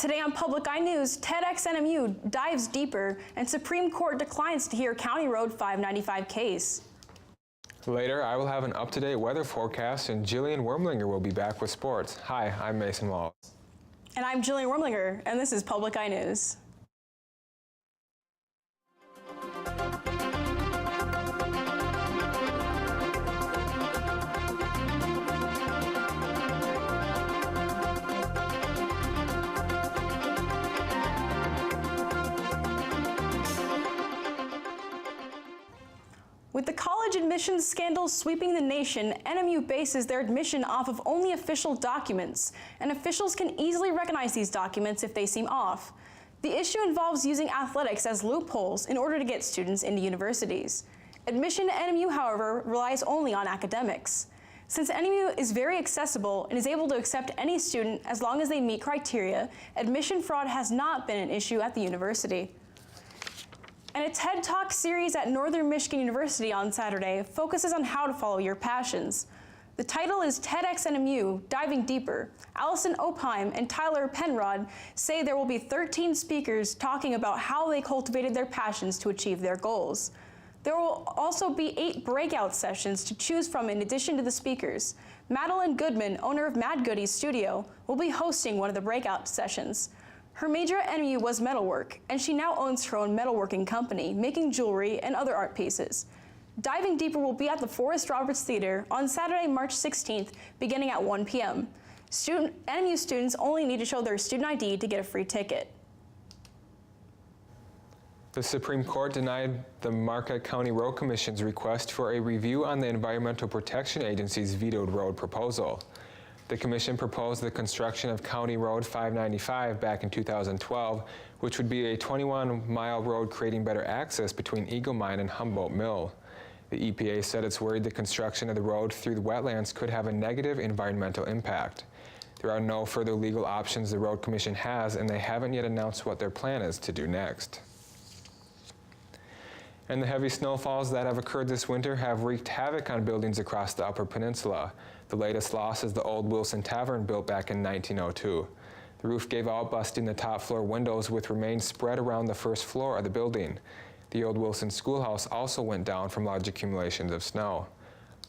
Today on Public Eye News, TEDxNMU dives deeper and Supreme Court declines to hear County Road 595 case. Later, I will have an up-to-date weather forecast and Jillian Wormlinger will be back with sports. Hi, I'm Mason Walls. And I'm Jillian Wormlinger, and this is Public Eye News. With the college admissions scandal sweeping the nation, NMU bases their admission off of only official documents, and officials can easily recognize these documents if they seem off. The issue involves using athletics as loopholes in order to get students into universities. Admission to NMU, however, relies only on academics. Since NMU is very accessible and is able to accept any student as long as they meet criteria, admission fraud has not been an issue at the university. And a TED Talk series at Northern Michigan University on Saturday focuses on how to follow your passions. The title is TEDxNMU, Diving Deeper. Allison Opheim and Tyler Penrod say there will be 13 speakers talking about how they cultivated their passions to achieve their goals. There will also be 8 breakout sessions to choose from in addition to the speakers. Madeline Goodman, owner of Mad Goodies Studio, will be hosting one of the breakout sessions. Her major at NMU was metalwork, and she now owns her own metalworking company, making jewelry and other art pieces. Diving Deeper will be at the Forrest Roberts Theater on Saturday, March 16th, beginning at 1 p.m. NMU students only need to show their student ID to get a free ticket. The Supreme Court denied the Marquette County Road Commission's request for a review on the Environmental Protection Agency's vetoed road proposal. The Commission proposed the construction of County Road 595 back in 2012, which would be a 21-mile road creating better access between Eagle Mine and Humboldt Mill. The EPA said it's worried the construction of the road through the wetlands could have a negative environmental impact. There are no further legal options the Road Commission has, and they haven't yet announced what their plan is to do next. And the heavy snowfalls that have occurred this winter have wreaked havoc on buildings across the Upper Peninsula. The latest loss is the old Wilson Tavern built back in 1902. The roof gave out, busting the top floor windows with remains spread around the first floor of the building. The old Wilson Schoolhouse also went down from large accumulations of snow.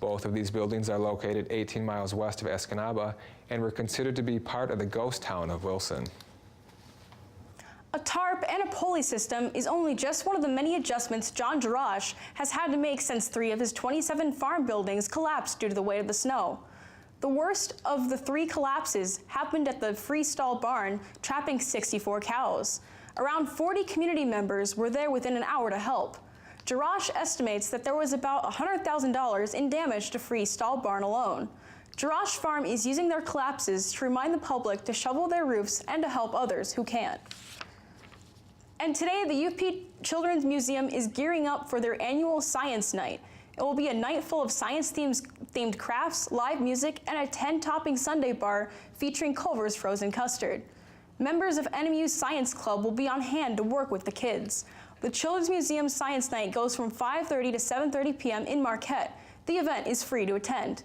Both of these buildings are located 18 miles west of Escanaba and were considered to be part of the ghost town of Wilson. A tarp and a pulley system is only just one of the many adjustments John Jarash has had to make since 3 of his 27 farm buildings collapsed due to the weight of the snow. The worst of the 3 collapses happened at the freestall barn, trapping 64 cows. Around 40 community members were there within an hour to help. Jarash estimates that there was about $100,000 in damage to freestall barn alone. Jarash Farm is using their collapses to remind the public to shovel their roofs and to help others who can't. And today, the UP Children's Museum is gearing up for their annual Science Night. It will be a night full of science-themed crafts, live music, and a 10-topping sundae bar featuring Culver's frozen custard. Members of NMU's Science Club will be on hand to work with the kids. The Children's Museum Science Night goes from 5:30 to 7:30 p.m. in Marquette. The event is free to attend.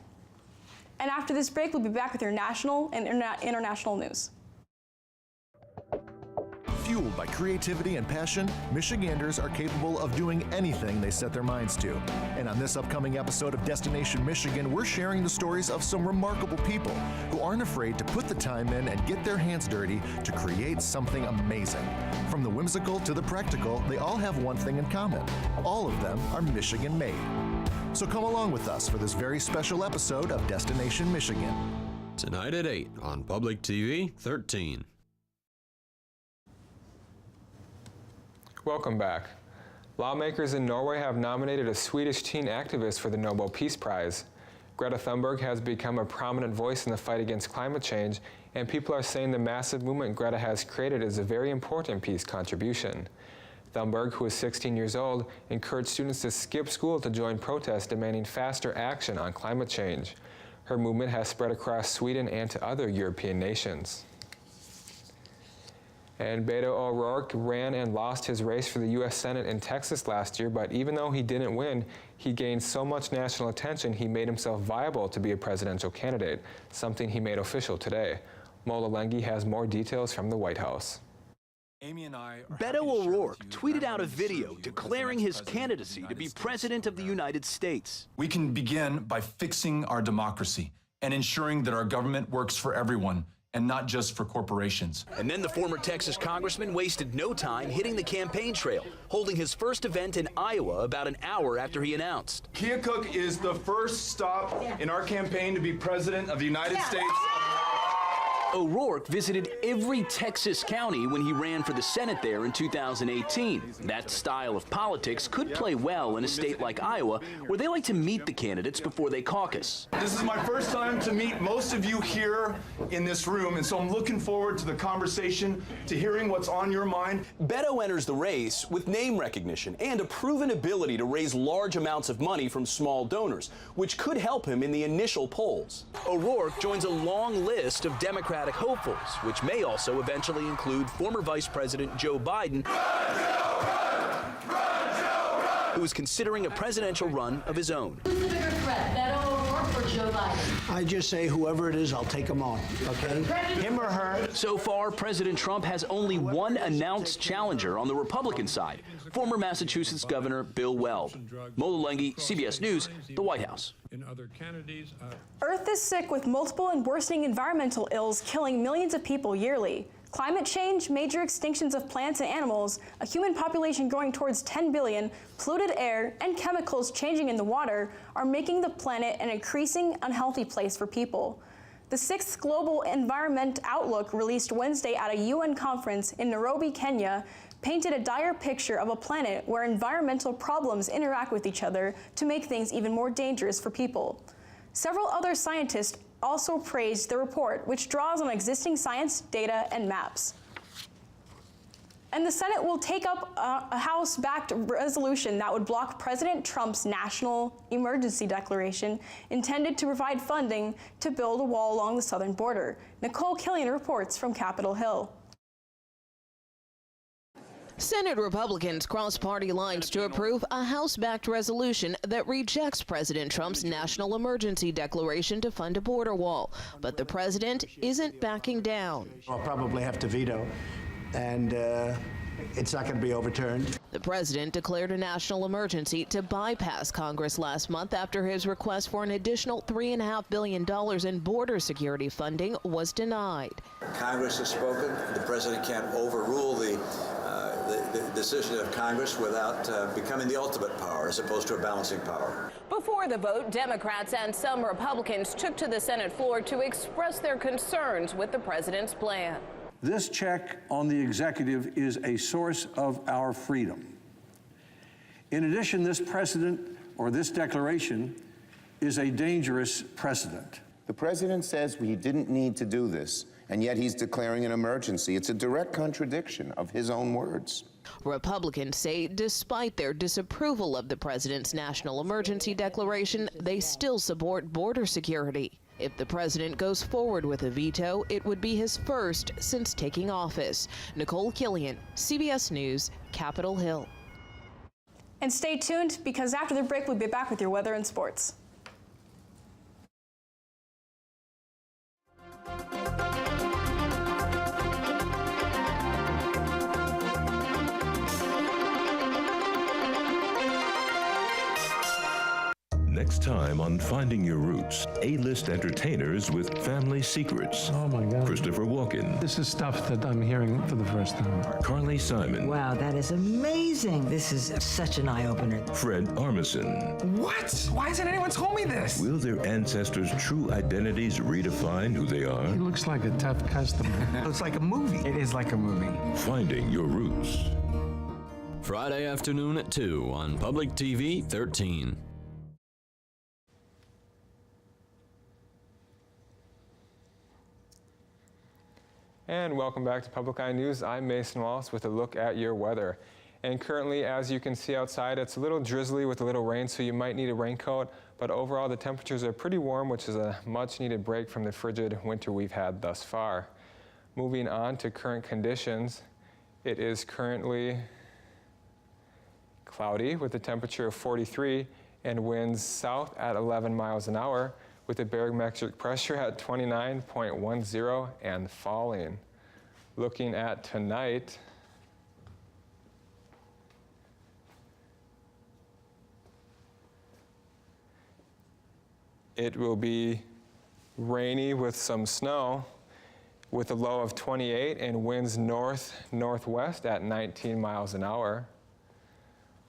And after this break, we'll be back with your national and international news. Fueled by creativity and passion, Michiganders are capable of doing anything they set their minds to. And on this upcoming episode of Destination Michigan, we're sharing the stories of some remarkable people who aren't afraid to put the time in and get their hands dirty to create something amazing. From the whimsical to the practical, they all have one thing in common. All of them are Michigan-made. So come along with us for this very special episode of Destination Michigan. Tonight at 8 on Public TV 13. Welcome back. Lawmakers in Norway have nominated a Swedish teen activist for the Nobel Peace Prize. Greta Thunberg has become a prominent voice in the fight against climate change, and people are saying the massive movement Greta has created is a very important peace contribution. Thunberg, who is 16 years old, encouraged students to skip school to join protests demanding faster action on climate change. Her movement has spread across Sweden and to other European nations. And Beto O'Rourke ran and lost his race for the U.S. Senate in Texas last year, but even though he didn't win, he gained so much national attention he made himself viable to be a presidential candidate, something he made official today. Mola Lenghi has more details from the White House. Beto O'Rourke tweeted out a video declaring his candidacy to be president of the United States. We can begin by fixing our democracy and ensuring that our government works for everyone and not just for corporations. And then the former Texas congressman wasted no time hitting the campaign trail, holding his first event in Iowa about an hour after he announced. Keokuk is the first stop in our campaign to be president of the United States. O'Rourke visited every Texas county when he ran for the Senate there in 2018. That style of politics could play well in a state like Iowa, where they like to meet the candidates before they caucus. This is my first time to meet most of you here in this room, and so I'm looking forward to the conversation, to hearing what's on your mind. Beto enters the race with name recognition and a proven ability to raise large amounts of money from small donors, which could help him in the initial polls. O'Rourke joins a long list of Democratic hopefuls, which may also eventually include former Vice President Joe Biden, who is considering a presidential run of his own. Who's the bigger threat, Beto O'Rourke or Joe Biden? I just say whoever it is, I'll take them on, okay? Him or her. So far, President Trump has only one announced challenger on the Republican side, former Massachusetts Governor Bill Weld. Mola Lenghi, CBS News, the White House. Earth is sick with multiple and worsening environmental ills killing millions of people yearly. Climate change, major extinctions of plants and animals, a human population growing towards 10 billion, polluted air, and chemicals changing in the water are making the planet an increasing unhealthy place for people. The 6th Global Environment Outlook, released Wednesday at a UN conference in Nairobi, Kenya, painted a dire picture of a planet where environmental problems interact with each other to make things even more dangerous for people. Several other scientists also praised the report, which draws on existing science, data, and maps. And the Senate will take up a House-backed resolution that would block President Trump's national emergency declaration intended to provide funding to build a wall along the southern border. Nicole Killian reports from Capitol Hill. Senate Republicans crossed party lines to approve a House-backed resolution that rejects President Trump's national emergency declaration to fund a border wall. But the president isn't backing down. I'll probably have to veto, and it's not going to be overturned. The president declared a national emergency to bypass Congress last month after his request for an additional $3.5 billion in border security funding was denied. Congress has spoken. The president can't overrule the decision of Congress without becoming the ultimate power as opposed to a balancing power. Before the vote, Democrats and some Republicans took to the Senate floor to express their concerns with the president's plan. This check on the executive is a source of our freedom. In addition, this precedent, or this declaration, is a dangerous precedent. The president says he didn't need to do this, and yet he's declaring an emergency. It's a direct contradiction of his own words. Republicans say despite their disapproval of the president's national emergency declaration, they still support border security. If the president goes forward with a veto, it would be his first since taking office. Nicole Killian, CBS News, Capitol Hill. And stay tuned, because after the break, we'll be back with your weather and sports. Next time on Finding Your Roots, A-list entertainers with family secrets. Oh my God. Christopher Walken. This is stuff that I'm hearing for the first time. Carly Simon. Wow, that is amazing. This is such an eye-opener. Fred Armisen. What? Why hasn't anyone told me this? Will their ancestors' true identities redefine who they are? He looks like a tough customer. It's like a movie. It is like a movie. Finding Your Roots. Friday afternoon at 2 on Public TV 13. And welcome back to Public Eye News. I'm Mason Wallace with a look at your weather. And currently, as you can see outside, it's a little drizzly with a little rain, so you might need a raincoat. But overall, the temperatures are pretty warm, which is a much-needed break from the frigid winter we've had thus far. Moving on to current conditions, it is currently cloudy with a temperature of 43 and winds south at 11 miles an hour. with a barometric pressure at 29.10 and falling. Looking at tonight, it will be rainy with some snow, with a low of 28 and winds north-northwest at 19 miles an hour.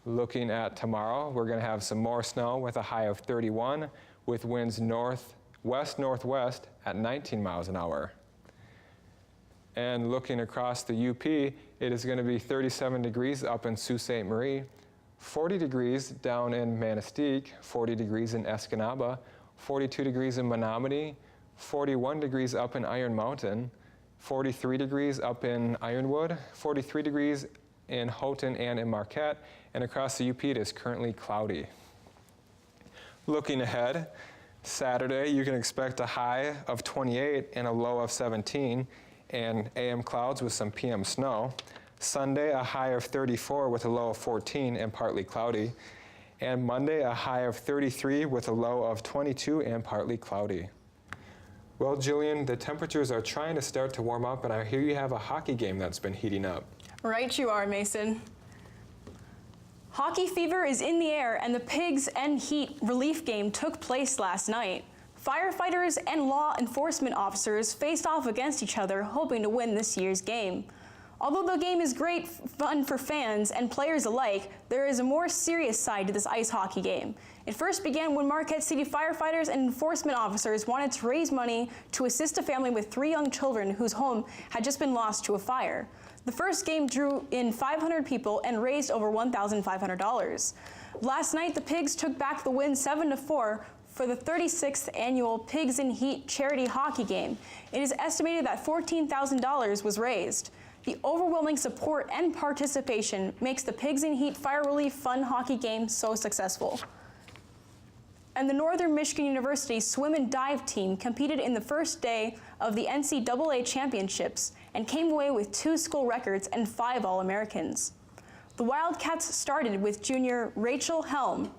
Looking at tomorrow, we're going to have some more snow with a high of 31, with winds northwest-northwest at 19 miles an hour. And looking across the UP, it is going to be 37 degrees up in Sault Ste. Marie, 40 degrees down in Manistee, 40 degrees in Escanaba, 42 degrees in Menominee, 41 degrees up in Iron Mountain, 43 degrees up in Ironwood, 43 degrees in Houghton and in Marquette, and across the UP it is currently cloudy. Looking ahead, Saturday you can expect a high of 28 and a low of 17, and AM clouds with some PM snow. Sunday, a high of 34 with a low of 14 and partly cloudy. And Monday, a high of 33 with a low of 22 and partly cloudy. Well, Jillian, the temperatures are trying to start to warm up, and I hear you have a hockey game that's been heating up. Right you are, Mason. Hockey fever is in the air, and the Pigs and Heat relief game took place last night. Firefighters and law enforcement officers faced off against each other, hoping to win this year's game. Although the game is great fun for fans and players alike, there is a more serious side to this ice hockey game. It first began when Marquette City firefighters and enforcement officers wanted to raise money to assist a family with 3 young children whose home had just been lost to a fire. The first game drew in 500 people and raised over $1,500. Last night, the Pigs took back the win 7-4 for the 36th annual Pigs and Heat charity hockey game. It is estimated that $14,000 was raised. The overwhelming support and participation makes the Pigs and Heat Fire Relief Fun hockey game so successful. And the Northern Michigan University swim and dive team competed in the first day of the NCAA championships and came away with 2 school records and 5 All-Americans. The Wildcats started with junior Rachel Helm.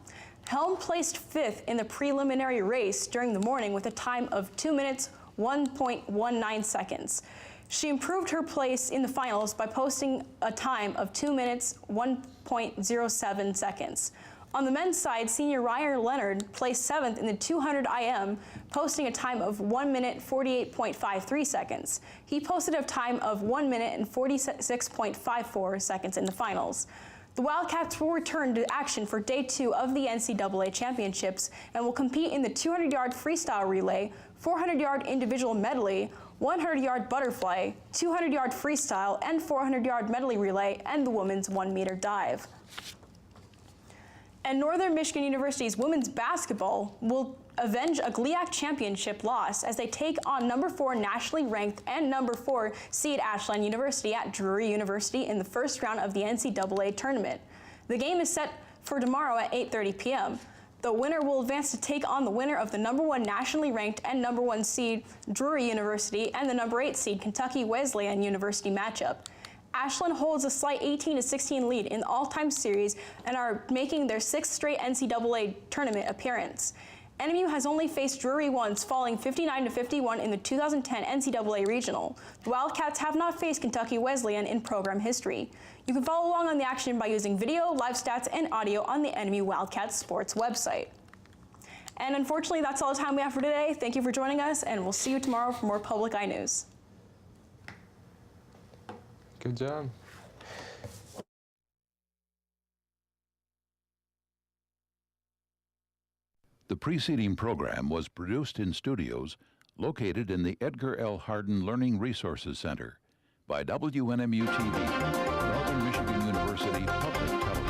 Helm placed 5th in the preliminary race during the morning with a time of 2 minutes, 1.19 seconds. She improved her place in the finals by posting a time of 2 minutes, 1.07 seconds. On the men's side, senior Ryan Leonard placed 7th in the 200 IM, posting a time of 1 minute, 48.53 seconds. He posted a time of 1 minute and 46.54 seconds in the finals. The Wildcats will return to action for Day 2 of the NCAA Championships and will compete in the 200-yard freestyle relay, 400-yard individual medley, 100-yard butterfly, 200-yard freestyle, and 400-yard medley relay, and the women's 1-meter dive. And Northern Michigan University's women's basketball will avenge a GLIAC championship loss as they take on number 4 nationally ranked and number 4 seed Ashland University at Drury University in the first round of the NCAA tournament. The game is set for tomorrow at 8:30 p.m. The winner will advance to take on the winner of the number 1 nationally ranked and number 1 seed Drury University and the number 8 seed Kentucky Wesleyan University matchup. Ashland holds a slight 18-16 lead in the all-time series and are making their 6th straight NCAA tournament appearance. NMU has only faced Drury once, falling 59-51 in the 2010 NCAA Regional. The Wildcats have not faced Kentucky Wesleyan in program history. You can follow along on the action by using video, live stats, and audio on the NMU Wildcats Sports website. And unfortunately, that's all the time we have for today. Thank you for joining us, and we'll see you tomorrow for more Public Eye News. Good job. The preceding program was produced in studios located in the Edgar L. Hardin Learning Resources Center by WNMU-TV, Northern Michigan University Public Television.